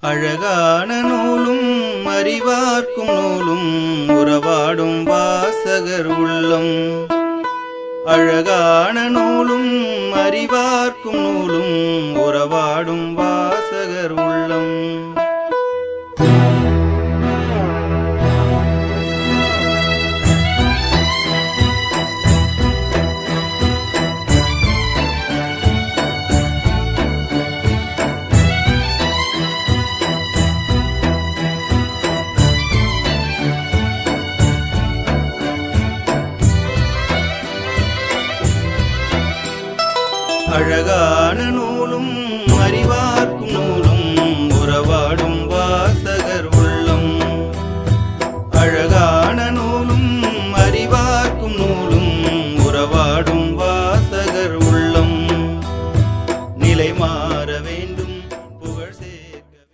அழகான நூலும் அறிவார்க்கும் நூலும் உறவாடும் வாசகர் உள்ளம். அழகான நூலும் அறிவார்க்கும் நூலும் உறவாடும் வாசகர் உள்ளம். அழகான